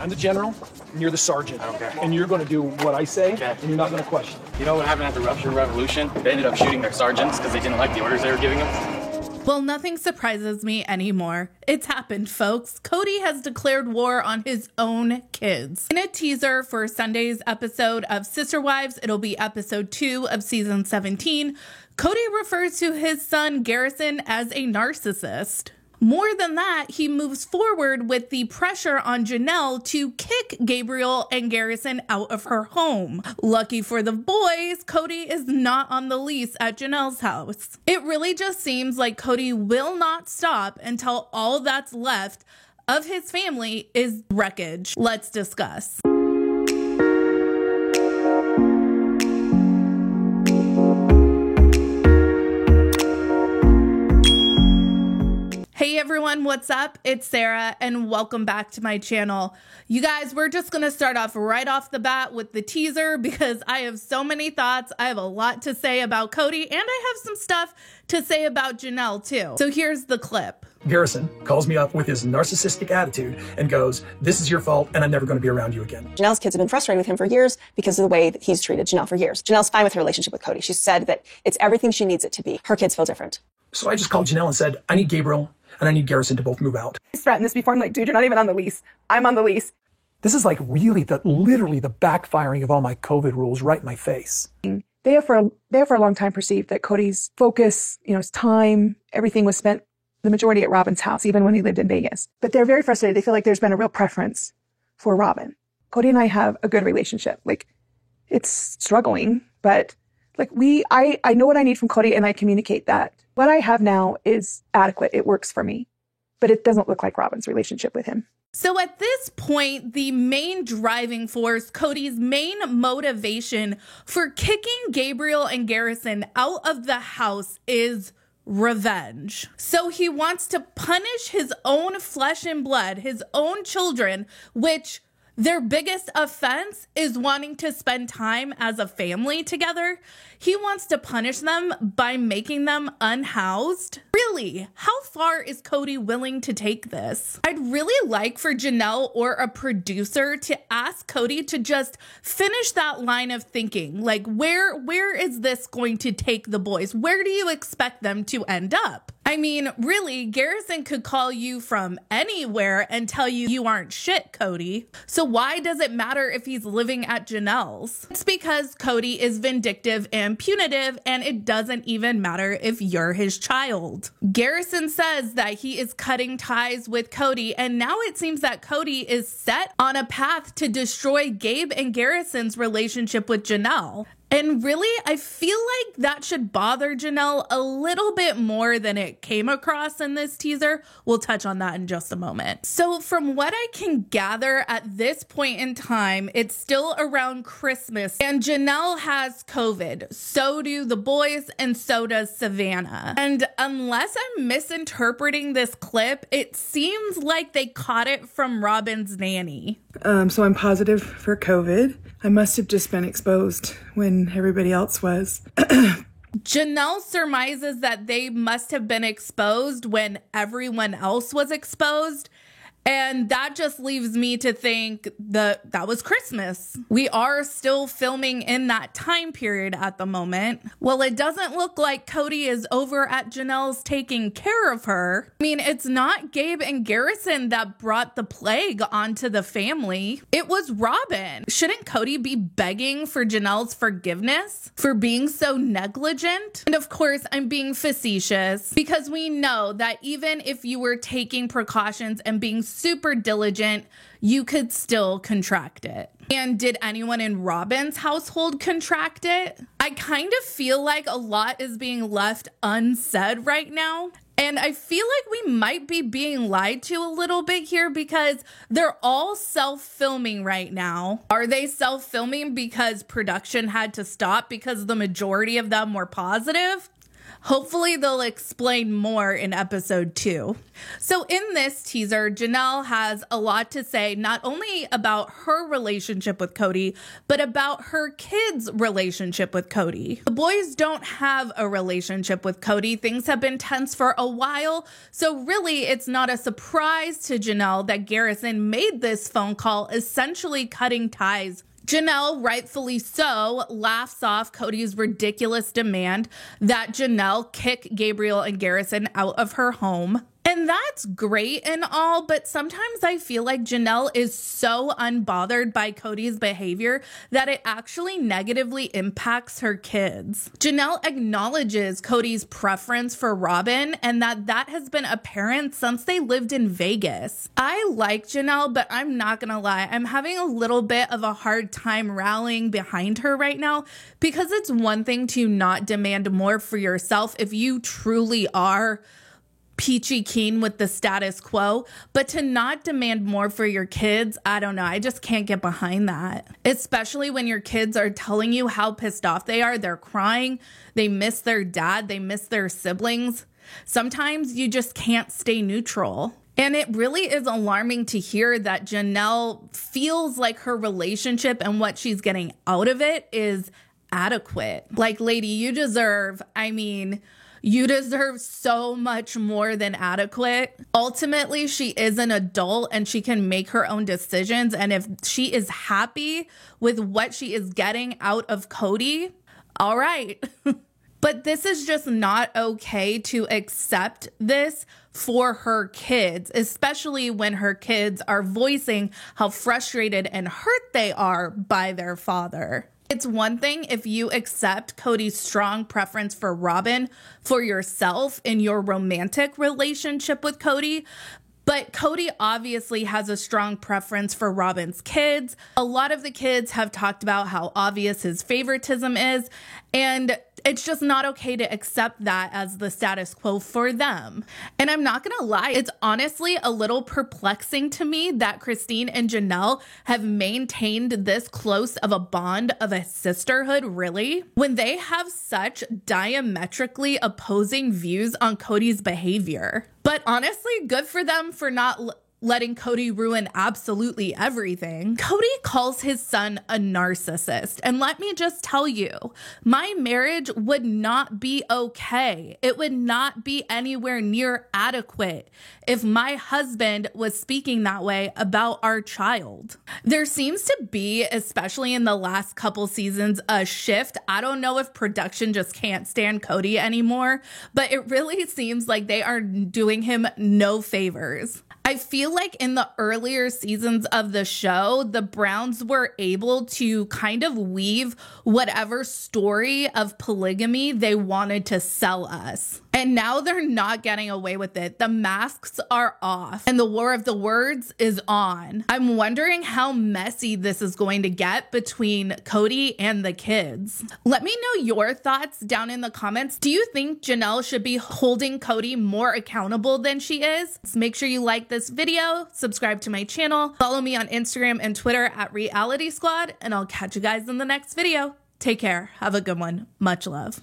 I'm the general, and you're the sergeant. I don't care. And you're going to do what I say, Okay. and you're not going to question it. You know what happened after Russian Revolution? They ended up shooting their sergeants because they didn't like the orders they were giving them. Well, nothing surprises me anymore. It's happened, folks. Cody has declared war on his own kids. In a teaser for Sunday's episode of Sister Wives, it'll be episode 2 of season 17, Cody refers to his son Garrison as a narcissist. More than that, he moves forward with the pressure on Janelle to kick Gabriel and Garrison out of her home. Lucky for the boys, Cody is not on the lease at Janelle's house. It really just seems like Cody will not stop until all that's left of his family is wreckage. Let's discuss. Hey everyone, what's up? It's Sarah and welcome back to my channel. You guys, we're just gonna start off right off the bat with the teaser because I have so many thoughts. I have a lot to say about Cody and I have some stuff to say about Janelle too. So here's the clip. Garrison calls me up with his narcissistic attitude and goes, "This is your fault and I'm never going to be around you again." Janelle's kids have been frustrated with him for years because of the way that he's treated Janelle for years. Janelle's fine with her relationship with Cody. She said that it's everything she needs it to be. Her kids feel different. So I just called Janelle and said, "I need Gabriel and I need Garrison to both move out." He's threatened this before. I'm like, dude, you're not even on the lease. I'm on the lease. This is like really literally the backfiring of all my COVID rules right in my face. They have for a long time perceived that Cody's focus, his time, everything was spent the majority at Robin's house, even when he lived in Vegas. But they're very frustrated. They feel like there's been a real preference for Robin. Cody and I have a good relationship. Like, it's struggling, but I know what I need from Cody and I communicate that. What I have now is adequate. It works for me, but it doesn't look like Robin's relationship with him. So at this point, the main driving force, Cody's main motivation for kicking Gabriel and Garrison out of the house is revenge. So he wants to punish his own flesh and blood, his own children, which their biggest offense is wanting to spend time as a family together. He wants to punish them by making them unhoused. Really, how far is Cody willing to take this? I'd really like for Janelle or a producer to ask Cody to just finish that line of thinking. Like, where is this going to take the boys? Where do you expect them to end up? I mean, really, Garrison could call you from anywhere and tell you you aren't shit, Cody. So why does it matter if he's living at Janelle's? It's because Cody is vindictive and punitive, and it doesn't even matter if you're his child. Garrison says that he is cutting ties with Cody, and now it seems that Cody is set on a path to destroy Gabe and Garrison's relationship with Janelle. And really, I feel like that should bother Janelle a little bit more than it came across in this teaser. We'll touch on that in just a moment. So from what I can gather at this point in time, it's still around Christmas and Janelle has COVID. So do the boys and so does Savannah. And unless I'm misinterpreting this clip, it seems like they caught it from Robin's nanny. So I'm positive for COVID. I must have just been exposed when everybody else was. Janelle surmises that they must have been exposed when everyone else was exposed. And that just leaves me to think that was Christmas. We are still filming in that time period at the moment. Well, it doesn't look like Cody is over at Janelle's taking care of her. I mean, it's not Gabe and Garrison that brought the plague onto the family. It was Robin. Shouldn't Cody be begging for Janelle's forgiveness for being so negligent? And of course, I'm being facetious because we know that even if you were taking precautions and being super diligent, you could still contract it. And did anyone in Robin's household contract it? I kind of feel like a lot is being left unsaid right now. And I feel like we might be being lied to a little bit here because they're all self-filming right now. Are they self-filming because production had to stop because the majority of them were positive? Hopefully they'll explain more in episode 2. So in this teaser, Janelle has a lot to say, not only about her relationship with Cody, but about her kids' relationship with Cody. The boys don't have a relationship with Cody. Things have been tense for a while. So really, it's not a surprise to Janelle that Garrison made this phone call, essentially cutting ties. Janelle, rightfully so, laughs off Cody's ridiculous demand that Janelle kick Gabriel and Garrison out of her home. And that's great and all, but sometimes I feel like Janelle is so unbothered by Cody's behavior that it actually negatively impacts her kids. Janelle acknowledges Cody's preference for Robin and that has been apparent since they lived in Vegas. I like Janelle, but I'm not gonna lie, I'm having a little bit of a hard time rallying behind her right now, because it's one thing to not demand more for yourself if you truly are peachy keen with the status quo, but to not demand more for your kids, I don't know. I just can't get behind that. Especially when your kids are telling you how pissed off they are. They're crying. They miss their dad. They miss their siblings. Sometimes you just can't stay neutral. And it really is alarming to hear that Janelle feels like her relationship and what she's getting out of it is adequate. Like, lady, you deserve so much more than adequate. Ultimately, she is an adult and she can make her own decisions. And if she is happy with what she is getting out of Cody, all right. But this is just not okay to accept this for her kids, especially when her kids are voicing how frustrated and hurt they are by their father. It's one thing if you accept Cody's strong preference for Robin for yourself in your romantic relationship with Cody, but Cody obviously has a strong preference for Robin's kids. A lot of the kids have talked about how obvious his favoritism is, and it's just not okay to accept that as the status quo for them. And I'm not gonna lie, it's honestly a little perplexing to me that Christine and Janelle have maintained this close of a bond of a sisterhood, really, when they have such diametrically opposing views on Cody's behavior. But honestly, good for them for not letting Cody ruin absolutely everything. Cody calls his son a narcissist. And let me just tell you, my marriage would not be okay. It would not be anywhere near adequate if my husband was speaking that way about our child. There seems to be, especially in the last couple seasons, a shift. I don't know if production just can't stand Cody anymore, but it really seems like they are doing him no favors. I feel like in the earlier seasons of the show, the Browns were able to kind of weave whatever story of polygamy they wanted to sell us. And now they're not getting away with it. The masks are off and the war of the words is on. I'm wondering how messy this is going to get between Cody and the kids. Let me know your thoughts down in the comments. Do you think Janelle should be holding Cody more accountable than she is? Make sure you like this video, subscribe to my channel, follow me on Instagram and Twitter at Reality Squad, and I'll catch you guys in the next video. Take care. Have a good one. Much love.